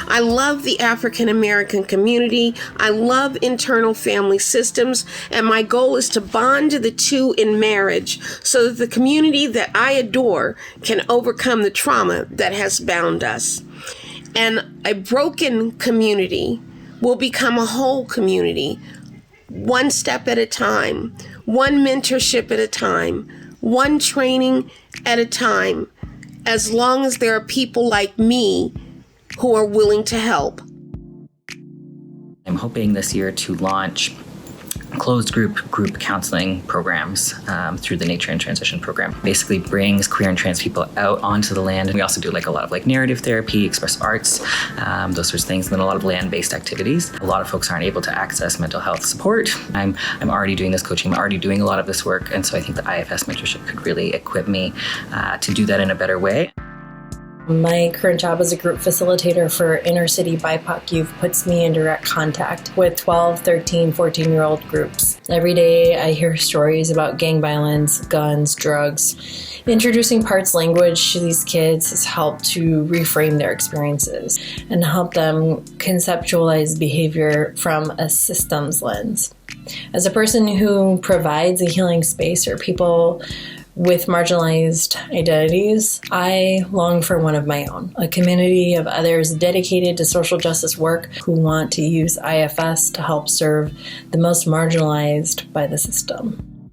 I love the African American community. I love internal family systems, and my goal is to bond the two in marriage so that the community that I adore can overcome the trauma that has bound us. And a broken community will become a whole community, one step at a time, one mentorship at a time, one training at a time, as long as there are people like me who are willing to help. I'm hoping this year to launch closed group counseling programs through the Nature and Transition program. Basically brings queer and trans people out onto the land. We also do a lot of narrative therapy, expressive arts, those sorts of things, and then a lot of land-based activities. A lot of folks aren't able to access mental health support. I'm already doing this coaching. I'm already doing a lot of this work, and so I think the IFS mentorship could really equip me to do that in a better way. My current job as a group facilitator for inner city BIPOC youth puts me in direct contact with 12, 13, 14-year-old groups. Every day I hear stories about gang violence, guns, drugs. Introducing parts language to these kids has helped to reframe their experiences and help them conceptualize behavior from a systems lens. As a person who provides a healing space for people with marginalized identities, I long for one of my own, a community of others dedicated to social justice work who want to use IFS to help serve the most marginalized by the system.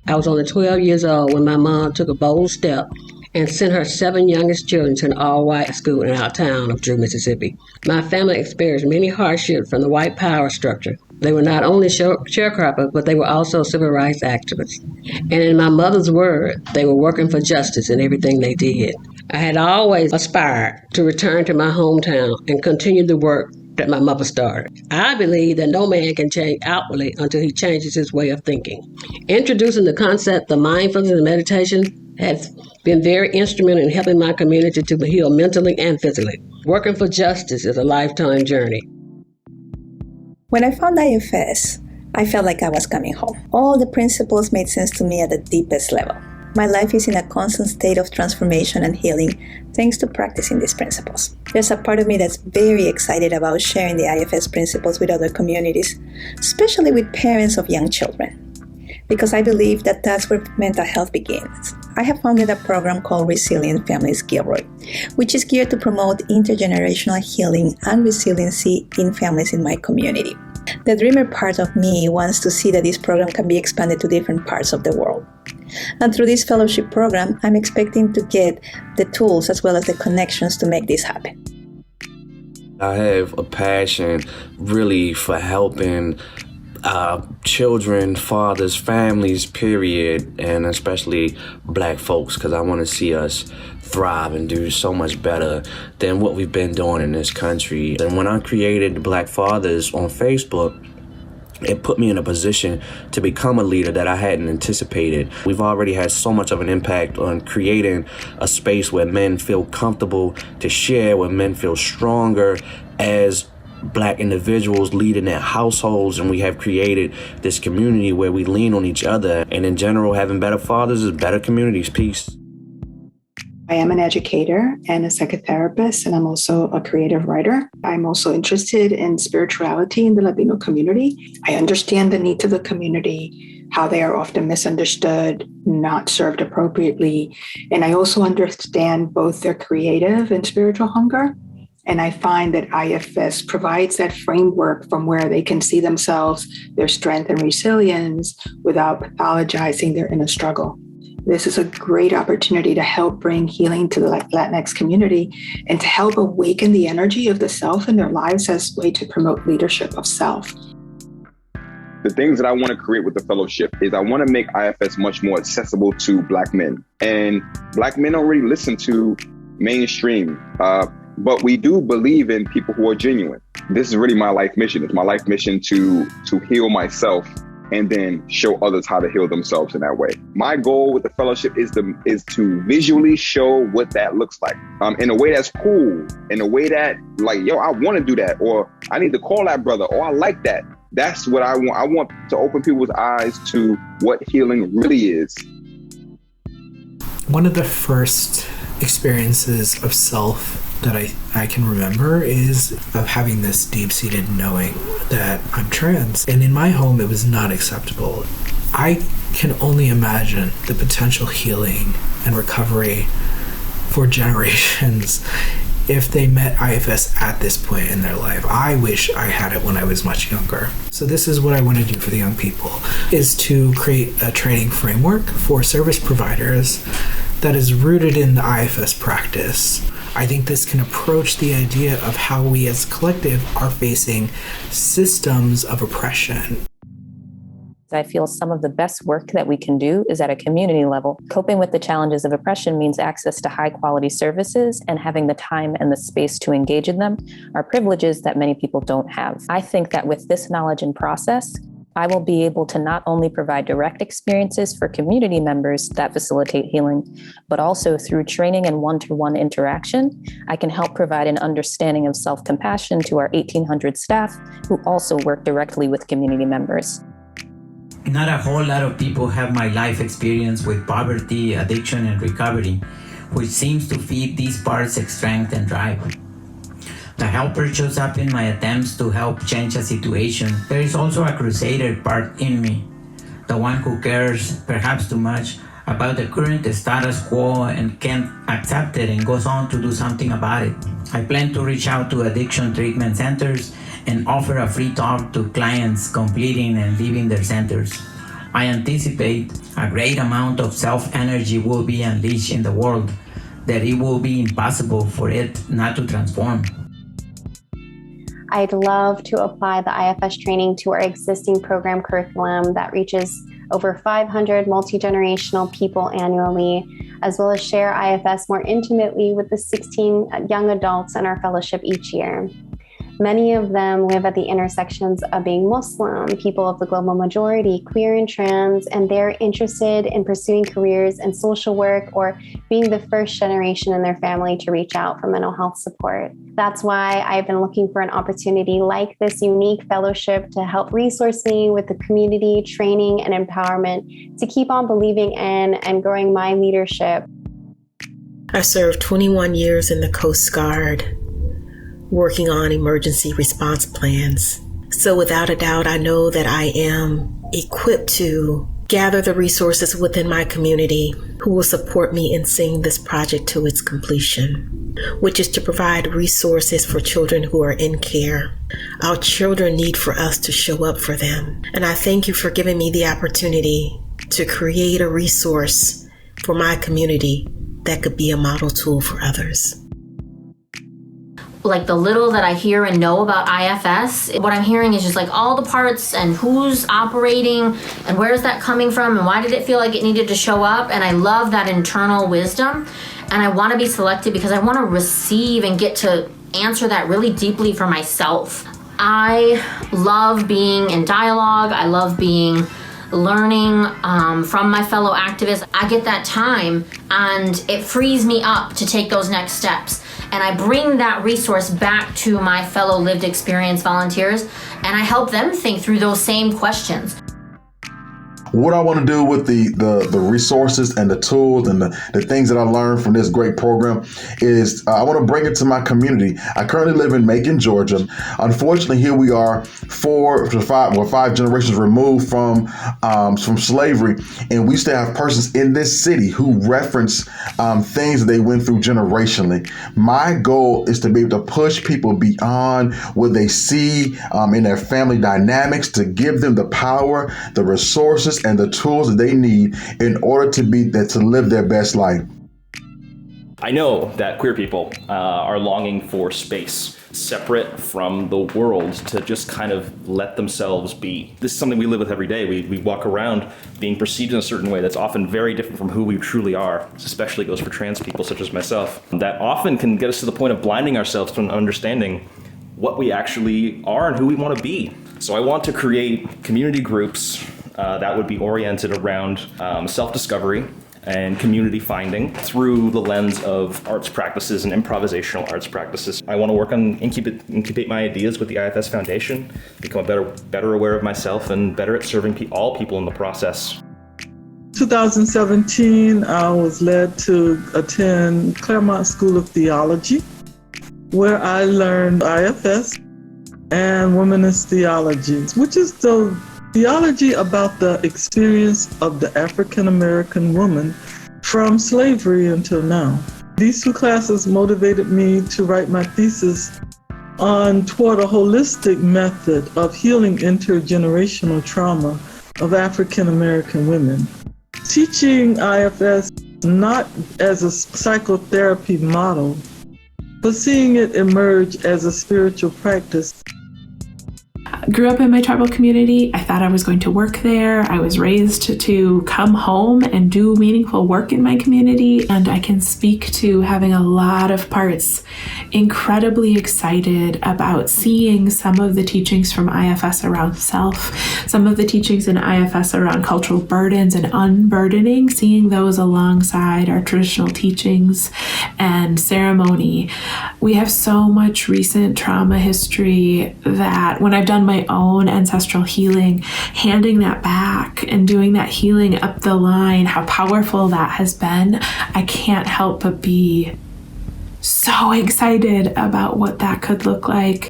I was only 12 years old when my mom took a bold step and sent her 7 youngest children to an all-white school in our town of Drew, Mississippi. My family experienced many hardships from the white power structure. They were not only sharecroppers, but they were also civil rights activists. And in my mother's word, they were working for justice in everything they did. I had always aspired to return to my hometown and continue the work that my mother started. I believe that no man can change outwardly until he changes his way of thinking. Introducing the concept of mindfulness and meditation has been very instrumental in helping my community to heal mentally and physically. Working for justice is a lifetime journey. When I found IFS, I felt like I was coming home. All the principles made sense to me at the deepest level. My life is in a constant state of transformation and healing thanks to practicing these principles. There's a part of me that's very excited about sharing the IFS principles with other communities, especially with parents of young children, because I believe that that's where mental health begins. I have founded a program called Resilient Families Gilroy, which is geared to promote intergenerational healing and resiliency in families in my community. The dreamer part of me wants to see that this program can be expanded to different parts of the world. And through this fellowship program, I'm expecting to get the tools as well as the connections to make this happen. I have a passion really for helping children, fathers, families, period, and especially Black folks, because I want to see us thrive and do so much better than what we've been doing in this country. And when I created Black Fathers on Facebook, it put me in a position to become a leader that I hadn't anticipated. We've already had so much of an impact on creating a space where men feel comfortable to share, where men feel stronger as Black individuals leading their households, and we have created this community where we lean on each other. And in general, having better fathers is better communities. Peace. I am an educator and a psychotherapist, and I'm also a creative writer. I'm also interested in spirituality in the Latino community. I understand the needs of the community, how they are often misunderstood, not served appropriately. And I also understand both their creative and spiritual hunger. And I find that IFS provides that framework from where they can see themselves, their strength and resilience without pathologizing their inner struggle. This is a great opportunity to help bring healing to the Latinx community and to help awaken the energy of the self in their lives as a way to promote leadership of self. The things that I want to create with the fellowship is I want to make IFS much more accessible to Black men. And Black men don't really listen to mainstream, but we do believe in people who are genuine. This is really my life mission. It's my life mission to heal myself and then show others how to heal themselves in that way. My goal with the fellowship is to visually show what that looks like in a way that's cool, in a way that I want to do that, or I need to call that brother, or I like that. That's what I want. I want to open people's eyes to what healing really is. One of the first experiences of self that I can remember is of having this deep-seated knowing that I'm trans. And in my home, it was not acceptable. I can only imagine the potential healing and recovery for generations if they met IFS at this point in their life. I wish I had it when I was much younger. So this is what I want to do for the young people, is to create a training framework for service providers that is rooted in the IFS practice. I think this can approach the idea of how we as a collective are facing systems of oppression. I feel some of the best work that we can do is at a community level. Coping with the challenges of oppression means access to high quality services, and having the time and the space to engage in them are privileges that many people don't have. I think that with this knowledge and process, I will be able to not only provide direct experiences for community members that facilitate healing, but also through training and one-to-one interaction, I can help provide an understanding of self-compassion to our 1,800 staff who also work directly with community members. Not a whole lot of people have my life experience with poverty, addiction, and recovery, which seems to feed these parts of strength and drive. The helper shows up in my attempts to help change a situation. There is also a crusader part in me, the one who cares, perhaps too much, about the current status quo and can't accept it and goes on to do something about it. I plan to reach out to addiction treatment centers and offer a free talk to clients completing and leaving their centers. I anticipate a great amount of self-energy will be unleashed in the world, that it will be impossible for it not to transform. I'd love to apply the IFS training to our existing program curriculum that reaches over 500 multi-generational people annually, as well as share IFS more intimately with the 16 young adults in our fellowship each year. Many of them live at the intersections of being Muslim, people of the global majority, queer and trans, and they're interested in pursuing careers in social work or being the first generation in their family to reach out for mental health support. That's why I've been looking for an opportunity like this unique fellowship to help resource me with the community, training, and empowerment to keep on believing in and growing my leadership. I served 21 years in the Coast Guard, working on emergency response plans. So without a doubt, I know that I am equipped to gather the resources within my community who will support me in seeing this project to its completion, which is to provide resources for children who are in care. Our children need for us to show up for them. And I thank you for giving me the opportunity to create a resource for my community that could be a model tool for others. Like the little that I hear and know about IFS, what I'm hearing is just like all the parts and who's operating and where's that coming from and why did it feel like it needed to show up. And I love that internal wisdom, and I want to be selected because I want to receive and get to answer that really deeply for myself. I love being in dialogue. I love learning from my fellow activists. I get that time and it frees me up to take those next steps. And I bring that resource back to my fellow lived experience volunteers, and I help them think through those same questions. What I want to do with the resources and the tools and the things that I learned from this great program is I want to bring it to my community. I currently live in Macon, Georgia. Unfortunately, here we are 5 generations removed from slavery, and we still have persons in this city who reference things that they went through generationally. My goal is to be able to push people beyond what they see in their family dynamics, to give them the power, the resources, and the tools that they need in order to live their best life. I know that queer people are longing for space separate from the world to just kind of let themselves be. This is something we live with every day. We walk around being perceived in a certain way that's often very different from who we truly are. This especially goes for trans people such as myself. That often can get us to the point of blinding ourselves to understanding what we actually are and who we want to be. So I want to create community groups that would be oriented around self-discovery and community finding through the lens of arts practices and improvisational arts practices. I want to work on incubate my ideas with the IFS Foundation, become better aware of myself and better at serving all people in the process. 2017, I was led to attend Claremont School of Theology. where I learned IFS and womanist theology, which is the theology about the experience of the African American woman from slavery until now. These two classes motivated me to write my thesis toward a holistic method of healing intergenerational trauma of African American women. Teaching IFS not as a psychotherapy model, but seeing it emerge as a spiritual practice. Grew up in my tribal community. I thought I was going to work there. I was raised to come home and do meaningful work in my community. And I can speak to having a lot of parts incredibly excited about seeing some of the teachings from IFS around self, some of the teachings in IFS around cultural burdens and unburdening, seeing those alongside our traditional teachings and ceremony. We have so much recent trauma history that when I've done my own ancestral healing, handing that back and doing that healing up the line, how powerful that has been, I can't help but be so excited about what that could look like.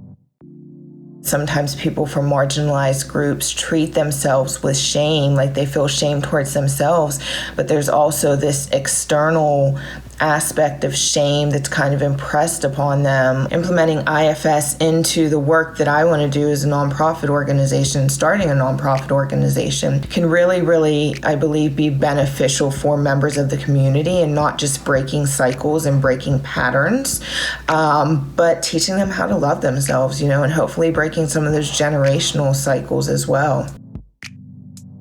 Sometimes people from marginalized groups treat themselves with shame, like they feel shame towards themselves, but there's also this external aspect of shame that's kind of impressed upon them. Implementing IFS into the work that I want to do as a nonprofit organization, starting a nonprofit organization, can really, I believe, be beneficial for members of the community and not just breaking cycles and breaking patterns, but teaching them how to love themselves, and hopefully breaking some of those generational cycles as well.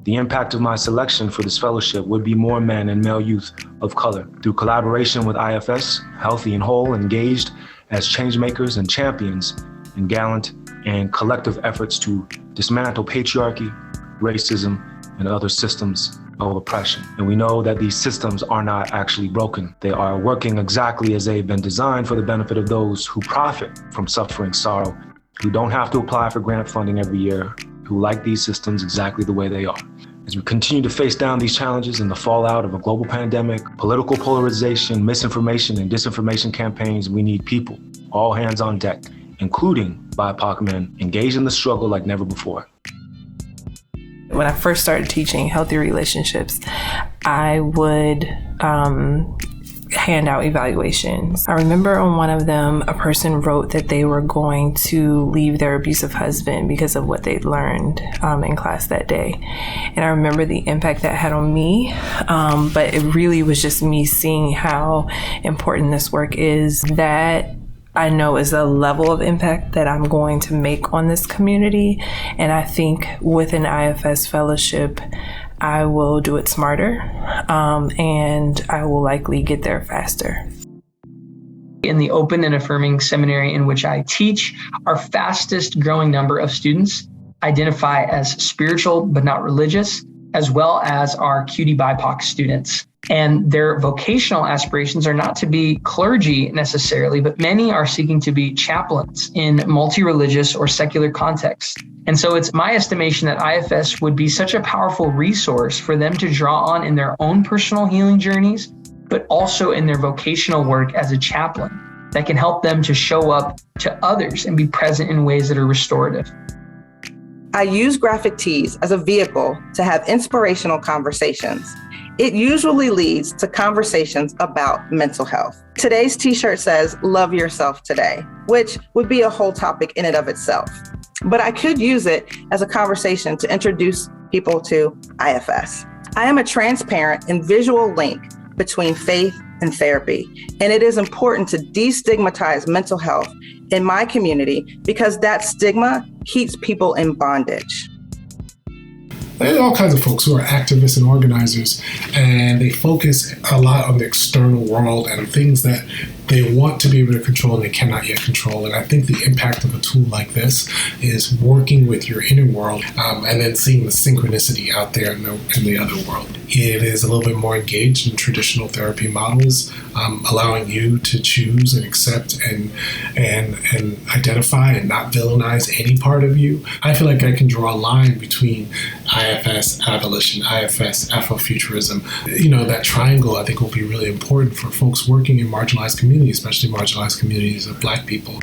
The impact of my selection for this fellowship would be more men and male youth of color. Through collaboration with IFS, healthy and whole, engaged as change makers and champions in gallant and collective efforts to dismantle patriarchy, racism, and other systems of oppression. And we know that these systems are not actually broken. They are working exactly as they've been designed for the benefit of those who profit from suffering sorrow, who don't have to apply for grant funding every year, who like these systems exactly the way they are. As we continue to face down these challenges and the fallout of a global pandemic, political polarization, misinformation, and disinformation campaigns, we need people, all hands on deck, including BIPOC men, engaged in the struggle like never before. When I first started teaching healthy relationships, I would hand out evaluations. I remember on one of them, a person wrote that they were going to leave their abusive husband because of what they'd learned in class that day. And I remember the impact that had on me, but it really was just me seeing how important this work is. That I know is the level of impact that I'm going to make on this community. And I think with an IFS fellowship, I will do it smarter, and I will likely get there faster. In the open and affirming seminary in which I teach, our fastest growing number of students identify as spiritual but not religious, as well as our QD BIPOC students. And their vocational aspirations are not to be clergy necessarily, but many are seeking to be chaplains in multi-religious or secular contexts. And so it's my estimation that IFS would be such a powerful resource for them to draw on in their own personal healing journeys, but also in their vocational work as a chaplain that can help them to show up to others and be present in ways that are restorative. I use graphic tees as a vehicle to have inspirational conversations. It usually leads to conversations about mental health. Today's t-shirt says, "Love yourself today," which would be a whole topic in and of itself. But I could use it as a conversation to introduce people to IFS. I am a transparent and visual link between faith and therapy, and it is important to destigmatize mental health in my community because that stigma keeps people in bondage. There are all kinds of folks who are activists and organizers, and they focus a lot on the external world and things that they want to be able to control and they cannot yet control. And I think the impact of a tool like this is working with your inner world and then seeing the synchronicity out there in the other world. It is a little bit more engaged in traditional therapy models, allowing you to choose and accept and identify and not villainize any part of you. I feel like I can draw a line between IFS, abolition, IFS, Afrofuturism. That triangle I think will be really important for folks working in marginalized communities community, especially marginalized communities of Black people.